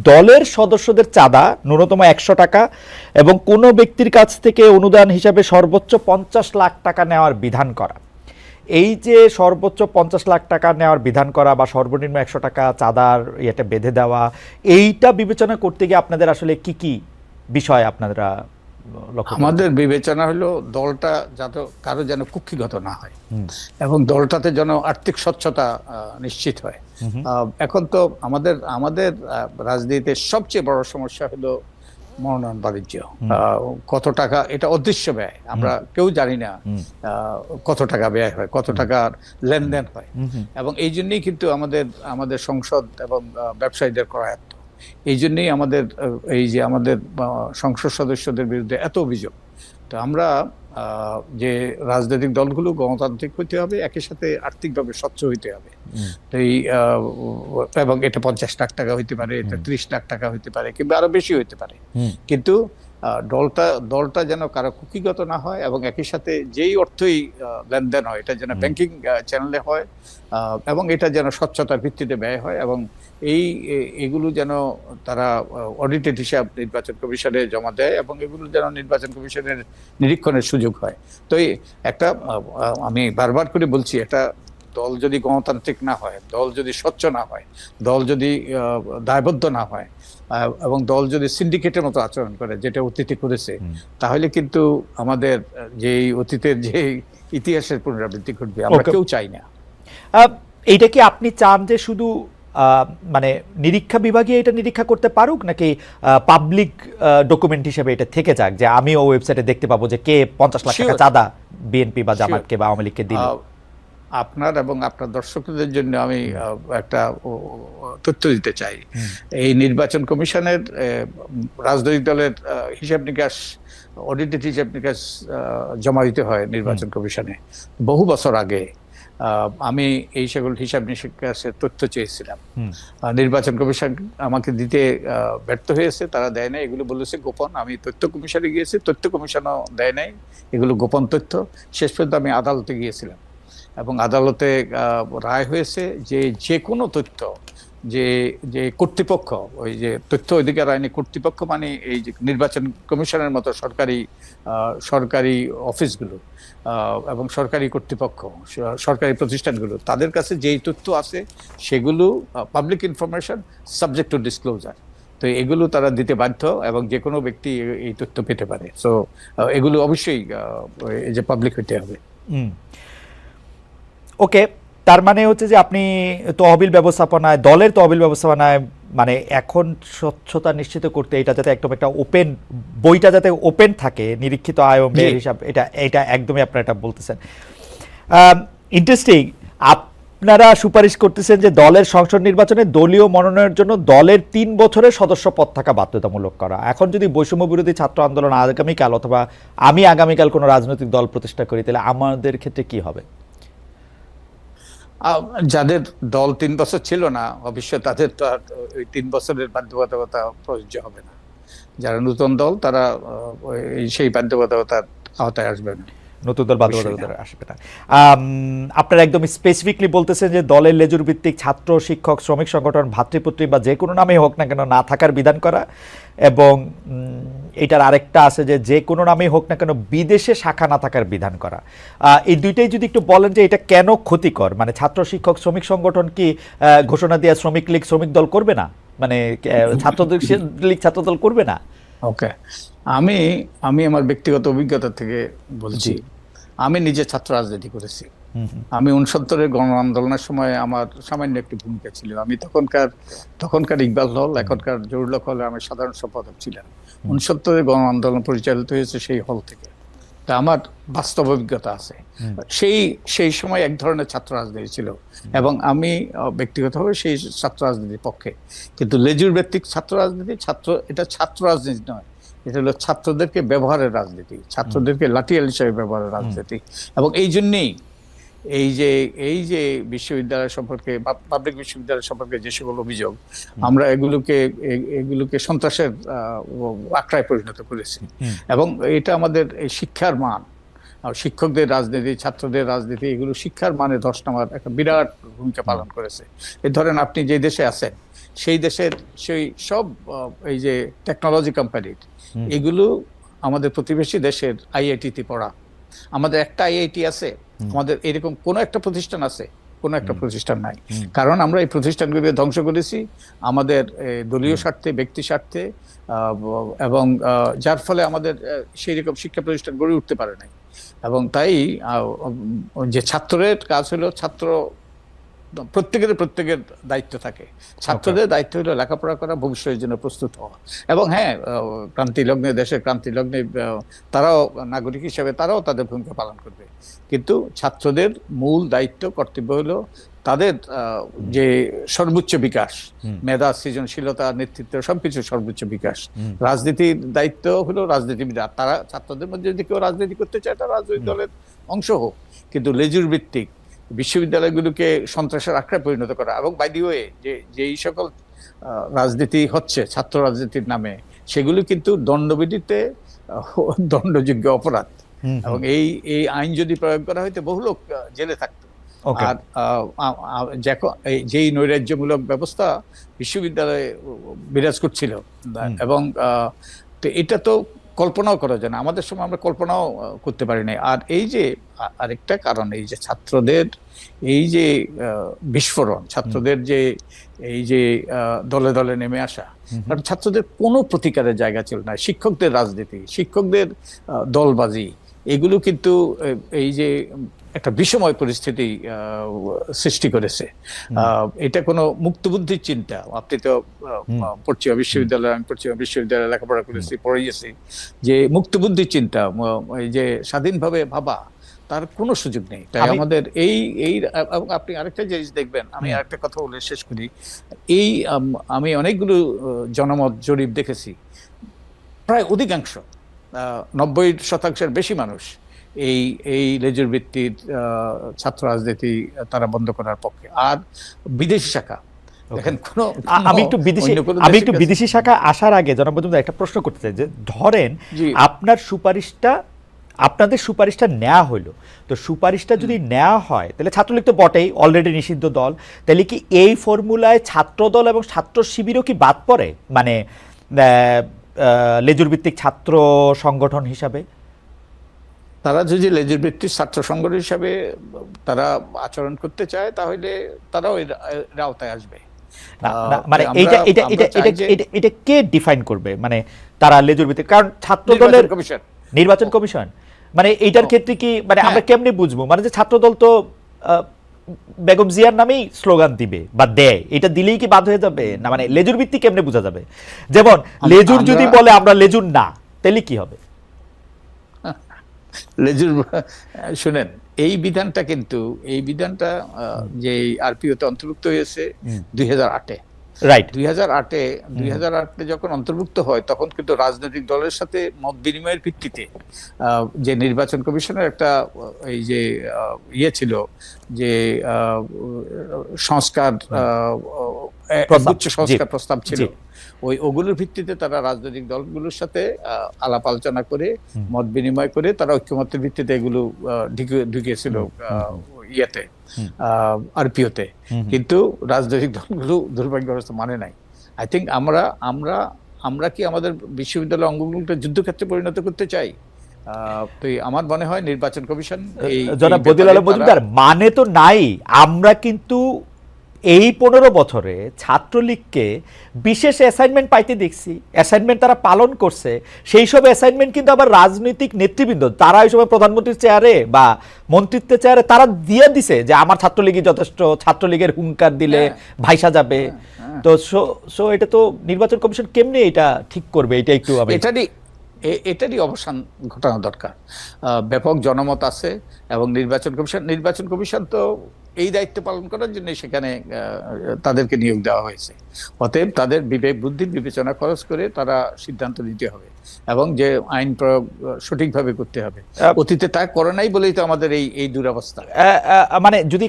দলের সদস্যদের চাঁদা ন্যূনতম ১০০ টাকা এবং কোনো ব্যক্তির কাছ থেকে অনুদান হিসাবে সর্বোচ্চ ৫০ লাখ টাকা নেওয়ার বিধান করা। এই যে সর্বোচ্চ ৫০ লাখ টাকা নেওয়ার বিধান করা বা সর্বনিম্ন ১০০ টাকা চাঁদার ইয়েটা বেঁধে দেওয়া, এইটা বিবেচনা করতে গিয়ে আপনাদের আসলে কি কি বিষয় আপনারা লক্ষ্য করেন? আমাদের বিবেচনা হলো দলটা যাতে কারো যেন কুক্ষিগত না হয় এবং দলটাতে যেন আর্থিক স্বচ্ছতা নিশ্চিত হয়। এখন তো আমাদের আমাদের রাজনীতিতে সবচেয়ে বড় সমস্যা হলো মনোনয়ন বাণিজ্য। কত টাকা, এটা অদৃশ্য ব্যয়, আমরা কেউ জানি না কত টাকা ব্যয় হয়, কত টাকার লেনদেন হয়। এবং এই জন্যই কিন্তু আমাদের আমাদের সংসদ এবং ব্যবসায়ীদের করায়ত্ত। এই জন্যই আমাদের এই যে আমাদের সংসদ সদস্যদের বিরুদ্ধে এত অভিযোগ। তো আমরা যে রাজনৈতিক দলগুলো গণতান্ত্রিক হইতে হবে, একই সাথে আর্থিকভাবে স্বচ্ছ হইতে হবে। এই এবং এটা ৫০ লাখ টাকা হইতে পারে, এটা ৩০ লাখ টাকা হইতে পারে, কিংবা আরো বেশি হইতে পারে। কিন্তু দলটা যেন কারো কুক্ষিগত না হয় এবং একই সাথে যেই অর্থই লেনদেন হয় এটা যেন ব্যাংকিং চ্যানেলে হয় এবং এটা যেন স্বচ্ছতার ভিত্তিতে ব্যয় হয় এবং এগুলো যেন তারা অডিটেড হিসাব নির্বাচন কমিশনে জমা দেয় এবং এগুলো যেন নির্বাচন কমিশনের নিরীক্ষণের সুযোগ হয়। তো একটা আমি বারবার করে বলছি, একটা দল যদি গণতান্ত্রিক না হয়, দল যদি স্বচ্ছ না হয়, দল যদি দায়বদ্ধ না হয় এবং দল যদি সিন্ডিকেটের মতো আচরণ করে, যেটা অতীতে করেছে, তাহলে কিন্তু আমাদের যে অতীতের যে ইতিহাসের পুনরাবৃত্তি ঘটবে আমরা কেউ চাই না। এইটা কি আপনি চান যে শুধু মানে নিরীক্ষা বিভাগে এটা নিরীক্ষা করতে পারুক, নাকি পাবলিক ডকুমেন্ট হিসেবে এটা থেকে যাক, যে আমিও ওয়েবসাইটে দেখতে পাবো যে কে ৫০ লাখ টাকা চাঁদা বিএনপি বা জামাতকে বা আওয়ামী লীগকে দিল? আপনার এবং আপনার দর্শকদের জন্য আমি একটা তথ্য দিতে চাই। এই নির্বাচন কমিশনের রাজনৈতিক দলের হিসাব নিকাশ, অডিটেড হিসাব নিকাশ জমা দিতে হয় নির্বাচন কমিশনে। বহু বছর আগে আমি এই সকল হিসাব নিকাশের তথ্য চেয়েছিলাম। নির্বাচন কমিশন আমাকে দিতে ব্যর্থ হয়েছে, তারা দেয় নাই, এগুলো বলেছে গোপন। আমি তথ্য কমিশনে গিয়েছি, তথ্য কমিশনও দেয় নাই, এগুলো গোপন তথ্য। শেষ পর্যন্ত আমি আদালতে গিয়েছিলাম এবং আদালতে রায় হয়েছে যে যে কোনো তথ্য যে কর্তৃপক্ষ, ওই যে তথ্য অধিকার আইনি কর্তৃপক্ষ মানে এই যে নির্বাচন কমিশনের মতো সরকারি অফিসগুলো এবং সরকারি কর্তৃপক্ষ, সরকারি প্রতিষ্ঠানগুলো, তাদের কাছে যেই তথ্য আছে সেগুলো public information subject to disclosure. তো এগুলো তারা দিতে বাধ্য এবং যে কোনো ব্যক্তি এই তথ্য পেতে পারে। সো এগুলো অবশ্যই এই যে পাবলিক হইতে হবে। ওকে, তার মানে হচ্ছে যে আপনি তহবিল ব্যবস্থাপনায়, দলের তহবিল ব্যবস্থাপনায় মানে এখন স্বচ্ছতা নিশ্চিত করতে এটা যাতে একদম একটা ওপেন, বইটা যাতে ওপেন থাকে, নিরীক্ষিত আয় ও ব্যয়ের হিসাব, এটা একদমই আপনারা এটা বলতেছেন। ইন্টারেস্টিং, আপনারা সুপারিশ করতেছেন যে দলের সংসদ নির্বাচনে দলীয় মনোনয়নের জন্য দলের ৩ বছরের সদস্য পদ থাকা বাধ্যতামূলক করা। এখন যদি বৈষম্য বিরোধী ছাত্র আন্দোলন আগামীকাল অথবা আমি আগামীকাল কোনো রাজনৈতিক দল প্রতিষ্ঠা করি, তাহলে আমাদের ক্ষেত্রে কি হবে? যাদের দল ৩ বছর ছিল না, অবশ্যই তাদের তো আর ওই ৩ বছরের বাধ্যবাধকতা প্রযোজ্য হবে না। যারা নতুন দল তারা সেই বাধ্যবাধকতার আওতায় আসবে না, নতুন দল বাধ্যবাধকতা আসবে না। আপনারা একদম স্পেসিফিকলি বলতেছেন যে দলের লেজুর ভিত্তিক ছাত্র, শিক্ষক, শ্রমিক সংগঠন, ভাতৃপুত্রী বা যে কোনো নামেই হোক না কেন না থাকার বিধান করা, এবং এটার আরেকটা আছে যে যে কোনো নামেই হোক না কেন বিদেশে শাখা না থাকার বিধান করা। এই দুইটাই যদি একটু বলেন যে এটা কেন ক্ষতিকর, মানে ছাত্র, শিক্ষক, শ্রমিক সংগঠন কি ঘোষণা দিয়ে শ্রমিক লীগ শ্রমিক দল করবে না, মানে ছাত্র লীগ ছাত্র দল করবে না? ওকে, আমি আমার ব্যক্তিগত অভিজ্ঞতা থেকে বলছি। আমি নিজে ছাত্র রাজনীতি করেছি। আমি 69-এর গণ আন্দোলনের সময় আমার সামান্য একটি ভূমিকা ছিল। আমি তখনকার ইকবাল হল, এখনকার জহুরুল হক হলে আমি সাধারণ সম্পাদক ছিলাম। 69-এর গণ আন্দোলন পরিচালিত হয়েছে সেই হল থেকে। তা আমার বাস্তব অভিজ্ঞতা আছে। সেই সময় এক ধরনের ছাত্র রাজনীতি ছিল এবং আমি ব্যক্তিগতভাবে সেই ছাত্র রাজনীতির পক্ষে। কিন্তু লেজুর ভিত্তিক ছাত্র রাজনীতি, এটা ছাত্র রাজনীতি নয়, এটা হলো ছাত্রদেরকে ব্যবহারের রাজনীতি, ছাত্রদেরকে লাঠিয়াল হিসেবে ব্যবহারের রাজনীতি। এবং এই জন্যেই এই যে বিশ্ববিদ্যালয় সম্পর্কে বা পাবলিক বিশ্ববিদ্যালয় সম্পর্কে যে সকল অভিযোগ, আমরা এগুলোকে সন্ত্রাসের আখড়ায় পরিণত করেছি। এবং এটা আমাদের এই শিক্ষার মান, শিক্ষকদের রাজনীতি, ছাত্রদের রাজনীতি, এগুলো শিক্ষার মানে ধস নামার একটা বিরাট ভূমিকা পালন করেছে। এই ধরেন আপনি যে দেশে আছেন সেই দেশের সেই সব এই যে টেকনোলজি কোম্পানির এগুলো আমাদের প্রতিবেশী দেশের আইআইটিতে পড়া। আমাদের একটা আইআইটি আছে, আমাদের এরকম কোনো একটা প্রতিষ্ঠান আছে? কোনো একটা প্রতিষ্ঠান নাই। কারণ আমরা এই প্রতিষ্ঠানগুলোকে ধ্বংস করেছি আমাদের দলীয় স্বার্থে, ব্যক্তি স্বার্থে, এবং যার ফলে আমাদের সেই রকম শিক্ষা প্রতিষ্ঠান গড়ে উঠতে পারে নাই। এবং তাই যে ছাত্রের কাজ হলো, প্রত্যেকের দায়িত্ব থাকে। ছাত্রদের দায়িত্ব হলো লেখাপড়া করা, ভবিষ্যতের জন্য প্রস্তুত হওয়া। এবং হ্যাঁ, দেশের ক্রান্তি লগ্নে তারাও নাগরিক হিসেবে তারাও তাদের ভূমিকা পালন করবে। কিন্তু ছাত্রদের মূল দায়িত্ব, কর্তব্য হলো তাদের যে সর্বোচ্চ বিকাশ, মেধা, সৃজনশীলতা, নেতৃত্ব, সবকিছু সর্বোচ্চ বিকাশ। রাজনীতির দায়িত্ব হলো রাজনীতিবিদ, তারা ছাত্রদের মধ্যে যদি কেউ রাজনীতি করতে চায় তারা রাজনৈতিক দলের অংশ হোক, কিন্তু লেজুর ভিত্তিক বিশ্ববিদ্যালয়গুলোকে সন্ত্রাসের আখড়ায় পরিণত করা। এবং বাই দি ওয়ে, যেই সকল রাজনীতি হচ্ছে ছাত্র রাজনীতির নামে, সেগুলো কিন্তু দণ্ডবিধিতে দণ্ডযোগ্য অপরাধ। এবং এই আইন যদি প্রয়োগ করা হয়তো বহু লোক জেলে থাকতো। আর যেই নৈরাজ্যমূলক ব্যবস্থা বিশ্ববিদ্যালয়ে বিরাজ করছিল, এবং এটা তো কল্পনাও করা যায় না, আমাদের সময় আমরা কল্পনাও করতে পারি নাই। আর এই যে আরেকটা কারণ, এই যে ছাত্রদের এই যে বিস্ফোরণ, ছাত্রদের যে এই যে দলে দলে নেমে আসা, কারণ ছাত্রদের কোনো প্রতিকারের জায়গা ছিল না। শিক্ষকদের রাজনীতি, শিক্ষকদের দলবাজি, এগুলো কিন্তু এই যে একটা বিষময় পরিস্থিতি সৃষ্টি করেছে। এটা কোনো মুক্তবুদ্ধির চিন্তা। আপনি তো পশ্চিমা বিশ্ববিদ্যালয়ে, আমি পশ্চিমা বিশ্ববিদ্যালয়ে লেখাপড়া করেছি, পড়িয়েছি, যে মুক্তবুদ্ধির চিন্তা, এই যে স্বাধীনভাবে ভাবা, তার কোনো সুযোগ নেই। তাই আমাদের এই আপনি আরেকটা জিনিস দেখবেন, আমি আরেকটা কথা বলে শেষ করি। আমি অনেকগুলো জনমত জরিপ দেখেছি, প্রায় অধিকাংশ 90% বেশি মানুষ এই লেজুর ভিত্তির ছাত্র রাজনীতি তারা বন্ধ করার পক্ষে। আর বিদেশি শাখা দেখেন, আমি একটু বিদেশি শাখা আসার আগে জনাব মজুমদার একটা প্রশ্ন করতে চাই, যে ধরেন আপনাদের সুপারিশটা নেওয়া হইলো, তো সুপারিশটা যদি নেওয়া হয় তাহলে ছাত্রলীগ তো বটেই, অলরেডি নিষিদ্ধ দল, তাহলে কি এই ফর্মুলায় ছাত্র দল এবং ছাত্র শিবিরও কি বাদ পড়ে, মানে লেজুর ভিত্তিক ছাত্র সংগঠন হিসাবে? তারা যদি লেজুর ভিত্তিক ছাত্র সংগঠন হিসাবে তারা আচরণ করতে চায়, তাহলে তারাও এর আওতায় আসবে। মানে এটা কে ডিফাইন করবে, মানে তারা লেজুর ভিত্তিক? কারণ ছাত্র দলের নির্বাচন কমিশন, মানে এইটার ক্ষেত্রে কি, মানে আমরা কেমনে বুঝবো, মানে যে ছাত্র দল তো বেগম জিয়ার নামেই স্লোগান দিবে বা দেয়, এটা দিলেই কি বাদ হয়ে যাবে না? মানে লেজুর ভিত্তিক কেমনে বোঝা যাবে? যেমন লেজুর যদি বলে আমরা লেজুর না, তাহলে কি হবে? লেজুর শুনেন, এই বিধানটা যে আরপিওতে অন্তর্ভুক্ত হয়েছে 2008-এ, রাইট? 2008-এ যখন অন্তর্ভুক্ত হয়, তখন কিন্তু রাজনৈতিক দলের সাথে মত বিনিময়ের ভিত্তিতে যে নির্বাচন কমিশনের একটা এই যে ছিল, যে সংস্কার, উচ্চ সংস্কার প্রস্তাব ছিল, ওগুলোর ভিত্তিতে তারা রাজনৈতিক দলগুলোর সাথে আলাপ আলোচনা করে, মত বিনিময় করে, তারা ঐক্যমতের ভিত্তিতে এগুলো ঢুকিয়েছিল ইয়েতে, আরপিওতে। কিন্তু রাজনৈতিক দলগুলো দুর্ভাগ্যবশত মানে নাই। আই থিঙ্ক আমরা কি আমাদের বিশ্ববিদ্যালয় অঙ্গগুলোকে যুদ্ধক্ষেত্রে পরিণত করতে চাই? তো আমার মনে হয় নির্বাচন কমিশন, জনাব বদিউল আলম মজুমদার, মানে তো নাই। আমরা কিন্তু এই 15 বছরে ছাত্রলীগকে বিশেষ অ্যাসাইনমেন্ট পাইতে দেখছি, অ্যাসাইনমেন্ট তারা পালন করছে। সেই সব অ্যাসাইনমেন্ট কিন্তু আবার রাজনৈতিক নেতৃবৃন্দ, তারা ওই সময় প্রধানমন্ত্রীর চেয়ারে বা মন্ত্রিত্বের চেয়ারে তারা দিয়ে দিছে, যে আমার ছাত্রলীগই যথেষ্ট, ছাত্রলীগের হুঙ্কার দিলে ভাইসা যাবে। তো সো এটা তো নির্বাচন কমিশন কেমনে এটা ঠিক করবে? এটা একটু এটারই অবসান ঘটানো দরকার। ব্যাপক জনমত আছে, এবং নির্বাচন কমিশন তো এই দায়িত্ব পালন করার জন্য সেখানে তাদেরকে নিয়োগ দেওয়া হয়েছে। অতএব তাদের বিবেক বুদ্ধির বিবেচনা খরচ করে তারা সিদ্ধান্ত নিতে হবে, এবং যে আইন প্রয়োগ সঠিকভাবে করতে হবে। অতীতে তা করে নাই বলেই তো আমাদের এই দুরবস্থা। মানে যদি